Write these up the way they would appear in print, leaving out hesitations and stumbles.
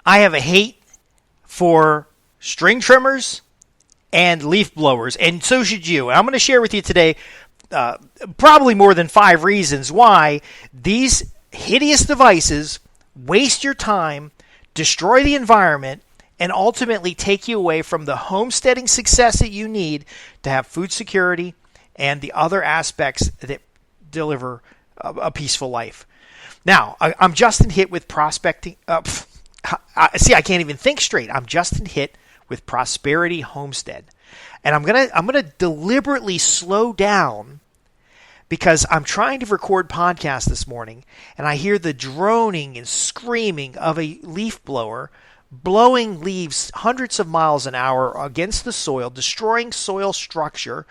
I have a hate for string trimmers and leaf blowers, and so should you. And I'm going to share with you today probably more than 5 reasons why these hideous devices waste your time, destroy the environment, and ultimately take you away from the homesteading success that you need to have food security and the other aspects that deliver a peaceful life. Now, I'm Justin hit with prospecting. See, I can't even think straight. I'm Justin hit with Prosperity Homestead, and I'm gonna deliberately slow down because I'm trying to record podcast this morning, and I hear the droning and screaming of a leaf blower blowing leaves hundreds of miles an hour against the soil, destroying soil structure,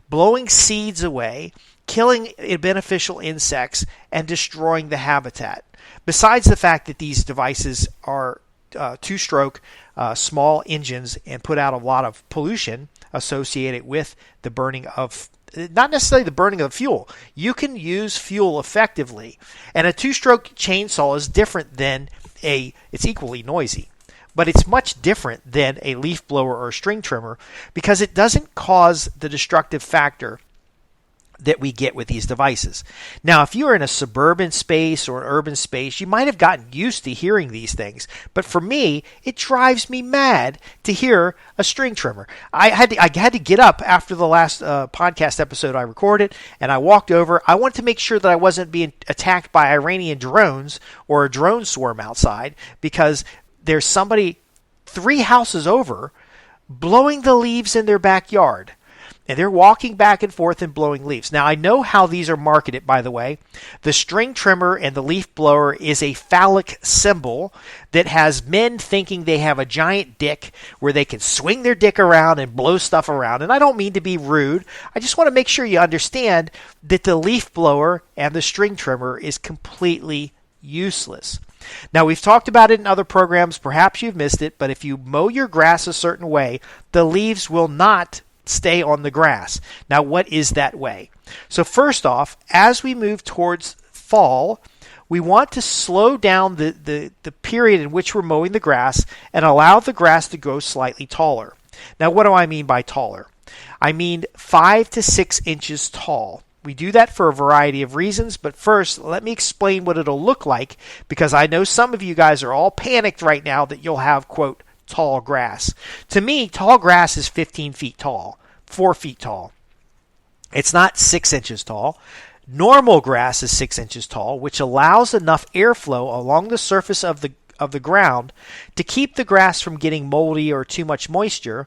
blowing seeds away, killing beneficial insects, and destroying the habitat. Besides the fact that these devices are two-stroke small engines and put out a lot of pollution associated with the burning of, not necessarily the burning of fuel. You can use fuel effectively. And a two-stroke chainsaw is different than it's equally noisy, but it's much different than a leaf blower or a string trimmer because it doesn't cause the destructive factor that we get with these devices. Now, if you're in a suburban space or an urban space, you might have gotten used to hearing these things. But for me, it drives me mad to hear a string trimmer. I had to get up after the last podcast episode I recorded, and I walked over. I wanted to make sure that I wasn't being attacked by Iranian drones or a drone swarm outside because there's somebody 3 houses over blowing the leaves in their backyard. And they're walking back and forth and blowing leaves. Now, I know how these are marketed, by the way. The string trimmer and the leaf blower is a phallic symbol that has men thinking they have a giant dick where they can swing their dick around and blow stuff around. And I don't mean to be rude. I just want to make sure you understand that the leaf blower and the string trimmer is completely useless. Now, we've talked about it in other programs. Perhaps you've missed it. But if you mow your grass a certain way, the leaves will not stay on the grass. Now, what is that way? So first off, as we move towards fall, we want to slow down the period in which we're mowing the grass and allow the grass to grow slightly taller. Now, what do I mean by taller? I mean 5 to 6 inches tall. We do that for a variety of reasons, but first, let me explain what it'll look like because I know some of you guys are all panicked right now that you'll have, quote, tall grass. To me, tall grass is 15 feet tall, 4 feet tall. It's not 6 inches tall. Normal grass is 6 inches tall, which allows enough airflow along the surface of the ground to keep the grass from getting moldy or too much moisture,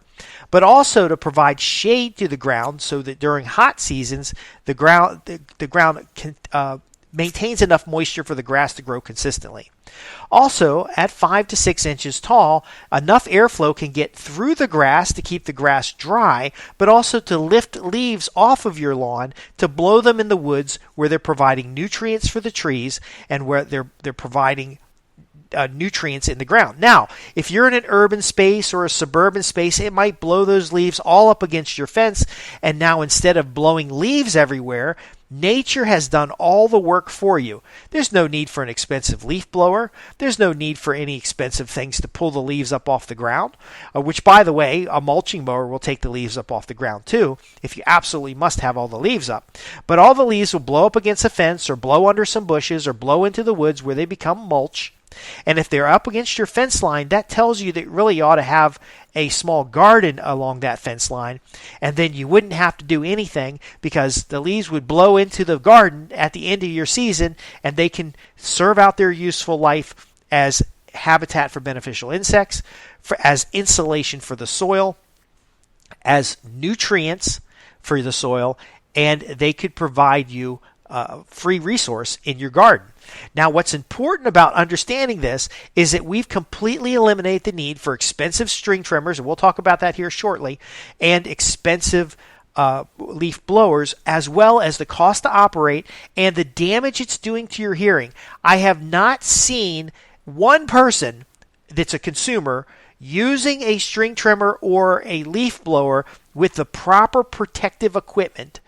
but also to provide shade to the ground so that during hot seasons the ground maintains enough moisture for the grass to grow consistently. Also, at 5 to 6 inches tall, enough airflow can get through the grass to keep the grass dry, but also to lift leaves off of your lawn to blow them in the woods where they're providing nutrients for the trees and where they're providing nutrients in the ground. Now, if you're in an urban space or a suburban space, it might blow those leaves all up against your fence, and now instead of blowing leaves everywhere, nature has done all the work for you. There's no need for an expensive leaf blower. There's no need for any expensive things to pull the leaves up off the ground, which, by the way, a mulching mower will take the leaves up off the ground too, if you absolutely must have all the leaves up. But all the leaves will blow up against a fence or blow under some bushes or blow into the woods where they become mulch. And if they're up against your fence line, that tells you that you really ought to have a small garden along that fence line, and then you wouldn't have to do anything because the leaves would blow into the garden at the end of your season, and they can serve out their useful life as habitat for beneficial insects, as insulation for the soil, as nutrients for the soil, and they could provide you a free resource in your garden. Now, what's important about understanding this is that we've completely eliminated the need for expensive string trimmers, and we'll talk about that here shortly, and expensive leaf blowers, as well as the cost to operate and the damage it's doing to your hearing. I have not seen one person that's a consumer using a string trimmer or a leaf blower with the proper protective equipment.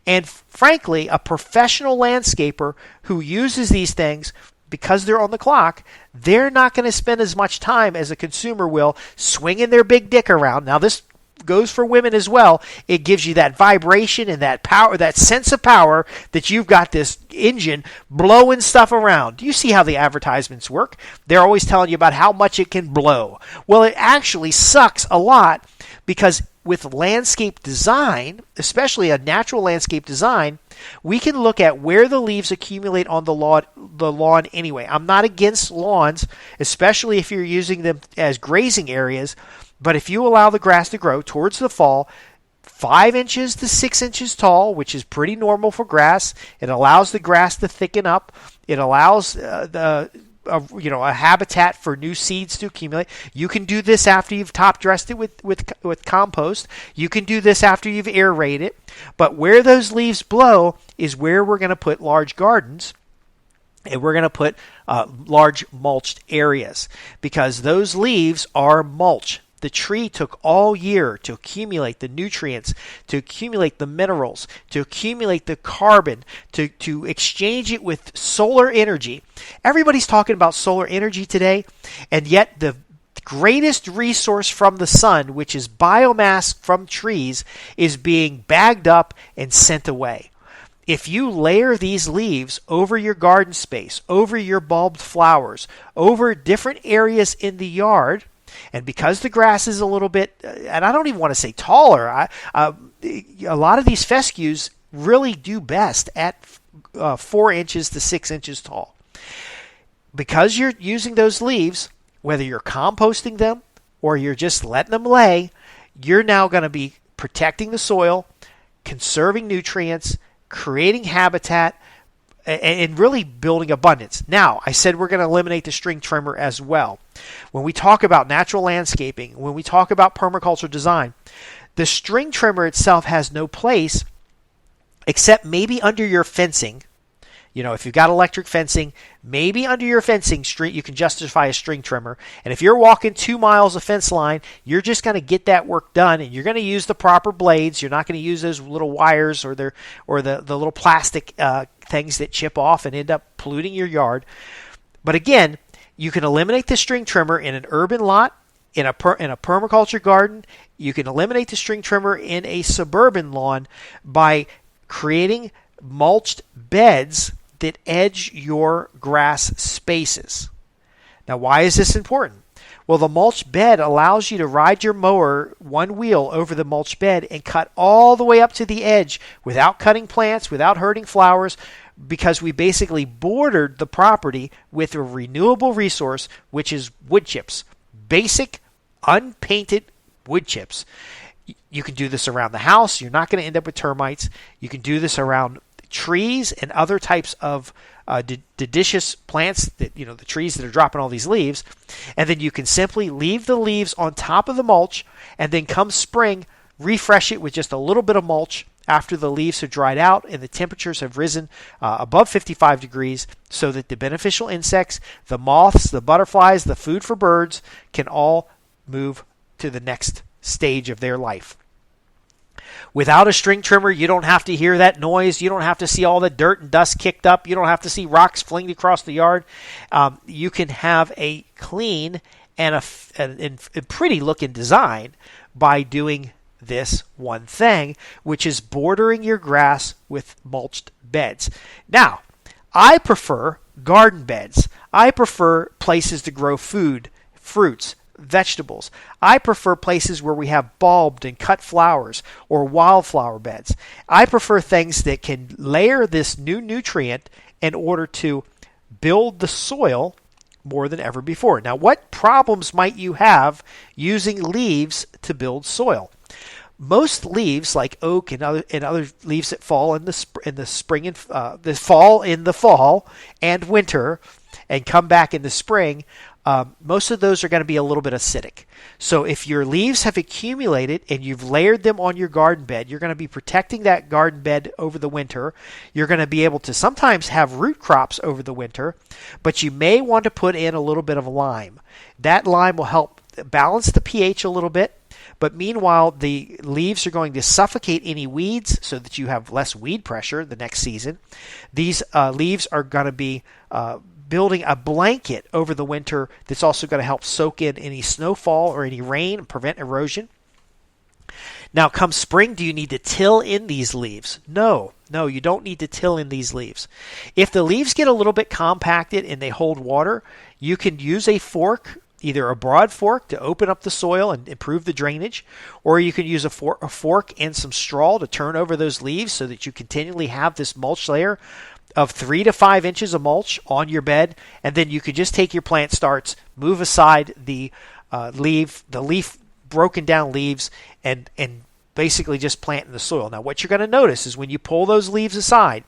And frankly, a professional landscaper who uses these things because they're on the clock, they're not going to spend as much time as a consumer will swinging their big dick around. Now, this goes for women as well. It gives you that vibration and that power, that sense of power that you've got this engine blowing stuff around. Do you see how the advertisements work? They're always telling you about how much it can blow. Well, it actually sucks a lot, because with landscape design, especially a natural landscape design, we can look at where the leaves accumulate on the lawn anyway. I'm not against lawns, especially if you're using them as grazing areas. But if you allow the grass to grow towards the fall, 5 inches to 6 inches tall, which is pretty normal for grass, it allows the grass to thicken up. It allows a habitat for new seeds to accumulate. You can do this after you've top dressed it with compost. You can do this after you've aerated it. But where those leaves blow is where we're going to put large gardens. And we're going to put large mulched areas, because those leaves are mulch. The tree took all year to accumulate the nutrients, to accumulate the minerals, to accumulate the carbon, to exchange it with solar energy. Everybody's talking about solar energy today, and yet the greatest resource from the sun, which is biomass from trees, is being bagged up and sent away. If you layer these leaves over your garden space, over your bulbed flowers, over different areas in the yard, and because the grass is a little bit, and I don't even want to say taller, a lot of these fescues really do best at 4 inches to 6 inches tall. Because you're using those leaves, whether you're composting them or you're just letting them lay, you're now going to be protecting the soil, conserving nutrients, creating habitat, and really building abundance. Now, I said we're going to eliminate the string trimmer as well. When we talk about natural landscaping, when we talk about permaculture design, the string trimmer itself has no place except maybe under your fencing. You know, if you've got electric fencing, maybe under your fencing string, you can justify a string trimmer. And if you're walking 2 miles of fence line, you're just going to get that work done, and you're going to use the proper blades. You're not going to use those little wires or the little plastic things that chip off and end up polluting your yard. But again, you can eliminate the string trimmer in an urban lot, in a permaculture garden. You can eliminate the string trimmer in a suburban lawn by creating mulched beds that edge your grass spaces. Now, why is this important? Well, the mulch bed allows you to ride your mower one wheel over the mulch bed and cut all the way up to the edge without cutting plants, without hurting flowers, because we basically bordered the property with a renewable resource, which is wood chips. Basic, unpainted wood chips. You can do this around the house. You're not going to end up with termites. You can do this around trees and other types of deciduous plants, that the trees that are dropping all these leaves. And then you can simply leave the leaves on top of the mulch, and then come spring, refresh it with just a little bit of mulch after the leaves have dried out and the temperatures have risen above 55 degrees, so that the beneficial insects, the moths, the butterflies, the food for birds can all move to the next stage of their life. Without a string trimmer, you don't have to hear that noise. You don't have to see all the dirt and dust kicked up. You don't have to see rocks flinged across the yard. You can have a clean and a pretty looking design by doing this one thing, which is bordering your grass with mulched beds. Now, I prefer garden beds. I prefer places to grow food, fruits, vegetables. I prefer places where we have bulbed and cut flowers or wildflower beds. I prefer things that can layer this new nutrient in order to build the soil more than ever before. Now, what problems might you have using leaves to build soil? Most leaves, like oak and other leaves that fall in the spring and fall in the fall and winter, and come back in the spring, most of those are going to be a little bit acidic. So if your leaves have accumulated and you've layered them on your garden bed, you're going to be protecting that garden bed over the winter. You're going to be able to sometimes have root crops over the winter, but you may want to put in a little bit of lime. That lime will help balance the pH a little bit. But meanwhile, the leaves are going to suffocate any weeds so that you have less weed pressure the next season. These leaves are going to be building a blanket over the winter that's also going to help soak in any snowfall or any rain and prevent erosion. Now, come spring, do you need to till in these leaves? No, you don't need to till in these leaves. If the leaves get a little bit compacted and they hold water, you can use a fork, either a broad fork to open up the soil and improve the drainage, or you can use a fork and some straw to turn over those leaves so that you continually have this mulch layer of 3 to 5 inches of mulch on your bed, and then you could just take your plant starts, move aside the leaf broken down leaves, and basically just plant in the soil. Now, what you're going to notice is when you pull those leaves aside,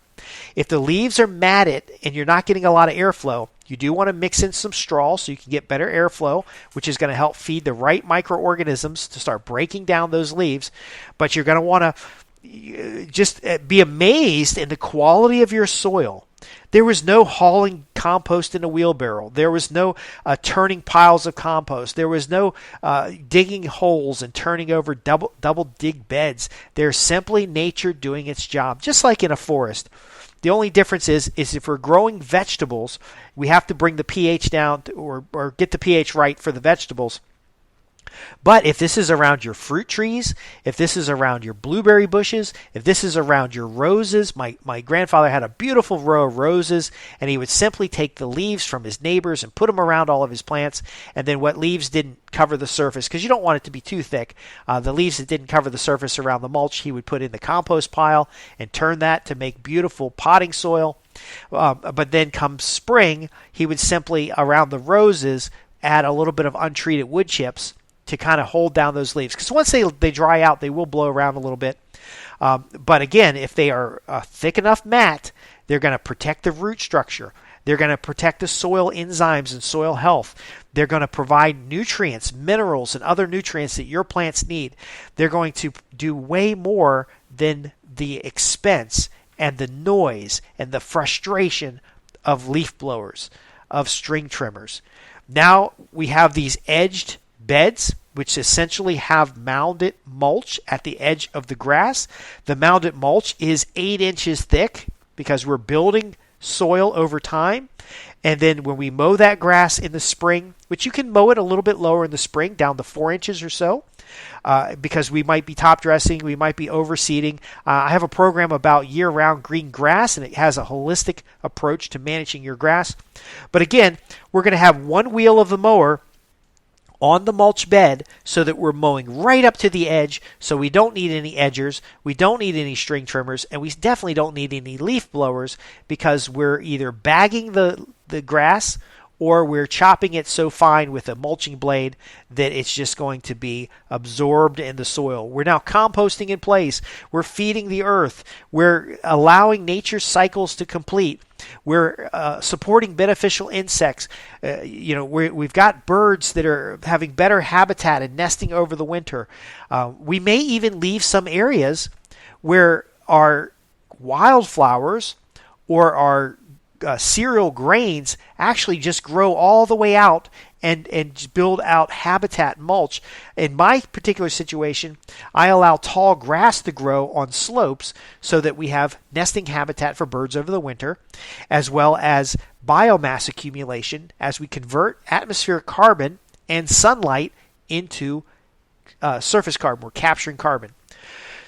if the leaves are matted and you're not getting a lot of airflow, you do want to mix in some straw so you can get better airflow, which is going to help feed the right microorganisms to start breaking down those leaves. But you're going to want to just be amazed in the quality of your soil. There was no hauling compost in a wheelbarrow. There was no turning piles of compost. There was no digging holes and turning over double dig beds. There's simply nature doing its job, just like in a forest. The only difference is if we're growing vegetables, we have to bring the pH down or get the pH right for the vegetables. But if this is around your fruit trees, if this is around your blueberry bushes, if this is around your roses, my grandfather had a beautiful row of roses, and he would simply take the leaves from his neighbors and put them around all of his plants, and then what leaves didn't cover the surface, because you don't want it to be too thick, the leaves that didn't cover the surface around the mulch, he would put in the compost pile and turn that to make beautiful potting soil. But then come spring, he would simply, around the roses, add a little bit of untreated wood chips to kind of hold down those leaves. Because once they dry out, they will blow around a little bit. But again, if they are a thick enough mat, they're going to protect the root structure. They're going to protect the soil enzymes and soil health. They're going to provide nutrients, minerals, and other nutrients that your plants need. They're going to do way more than the expense and the noise and the frustration of leaf blowers, of string trimmers. Now we have these edged beds, which essentially have mounded mulch at the edge of the grass. The mounded mulch is 8 inches thick because we're building soil over time. And then when we mow that grass in the spring, which you can mow it a little bit lower in the spring, down to 4 inches or so, because we might be top dressing, we might be overseeding. I have a program about year-round green grass, and it has a holistic approach to managing your grass. But again, we're going to have one wheel of the mower on the mulch bed so that we're mowing right up to the edge, so we don't need any edgers, we don't need any string trimmers, and we definitely don't need any leaf blowers, because we're either bagging the grass or we're chopping it so fine with a mulching blade that it's just going to be absorbed in the soil. We're now composting in place. We're feeding the earth. We're allowing nature's cycles to complete. We're supporting beneficial insects. We've got birds that are having better habitat and nesting over the winter. We may even leave some areas where our wildflowers or our cereal grains actually just grow all the way out and build out habitat mulch. In my particular situation, I allow tall grass to grow on slopes so that we have nesting habitat for birds over the winter, as well as biomass accumulation as we convert atmospheric carbon and sunlight into surface carbon. We're capturing carbon.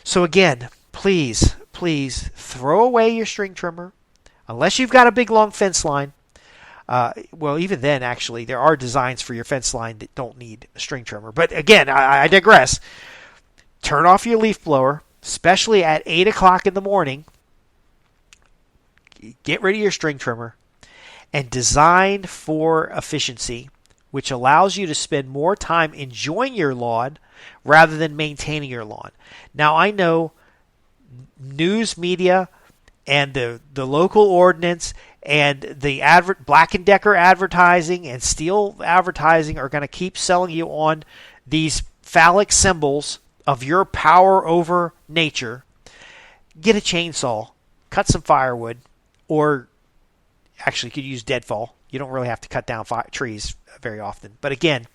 So again, please throw away your string trimmer. Unless you've got a big long fence line. Well, even then, actually, there are designs for your fence line that don't need a string trimmer. But again, I digress. Turn off your leaf blower, especially at 8 o'clock in the morning. Get rid of your string trimmer and design for efficiency, which allows you to spend more time enjoying your lawn rather than maintaining your lawn. Now, I know news media and the local ordinance and the Black & Decker advertising and Steel advertising are going to keep selling you on these phallic symbols of your power over nature. Get a chainsaw, cut some firewood, or actually you could use deadfall. You don't really have to cut down trees very often. But again,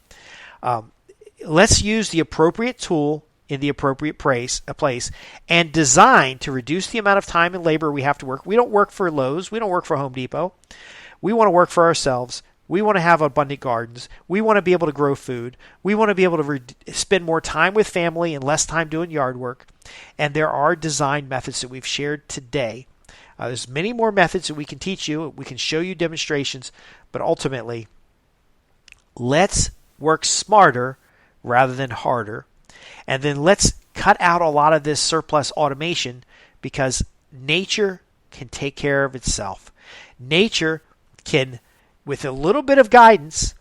let's use the appropriate tool in the appropriate place and design to reduce the amount of time and labor we have to work. We don't work for Lowe's. We don't work for Home Depot. We want to work for ourselves. We want to have abundant gardens. We want to be able to grow food. We want to be able to spend more time with family and less time doing yard work. And there are design methods that we've shared today. There's many more methods that we can teach you. We can show you demonstrations. But ultimately, let's work smarter rather than harder. And then let's cut out a lot of this surplus automation, because nature can take care of itself. Nature can, with a little bit of guidance,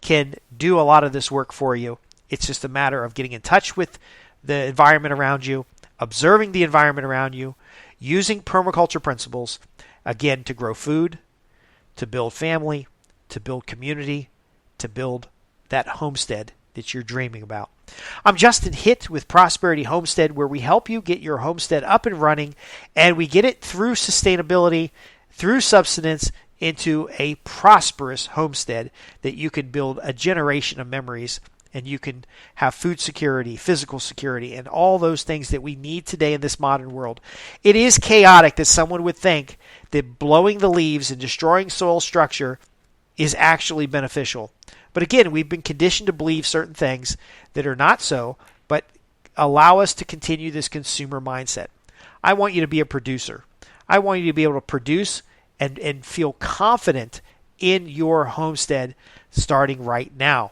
can do a lot of this work for you. It's just a matter of getting in touch with the environment around you, observing the environment around you, using permaculture principles, again, to grow food, to build family, to build community, to build that homestead that you're dreaming about. I'm Justin Hitt with Prosperity Homestead, where we help you get your homestead up and running, and we get it through sustainability, through subsistence, into a prosperous homestead that you can build a generation of memories, and you can have food security, physical security, and all those things that we need today in this modern world. It is chaotic that someone would think that blowing the leaves and destroying soil structure is actually beneficial. But again, we've been conditioned to believe certain things that are not so, but allow us to continue this consumer mindset. I want you to be a producer. I want you to be able to produce and feel confident in your homestead starting right now.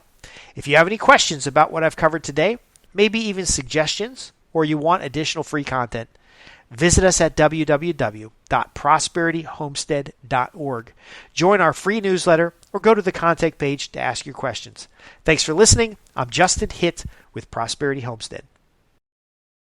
If you have any questions about what I've covered today, maybe even suggestions, or you want additional free content, visit us at www.prosperityhomestead.org. Join our free newsletter or go to the contact page to ask your questions. Thanks for listening. I'm Justin Hitt with Prosperity Homestead.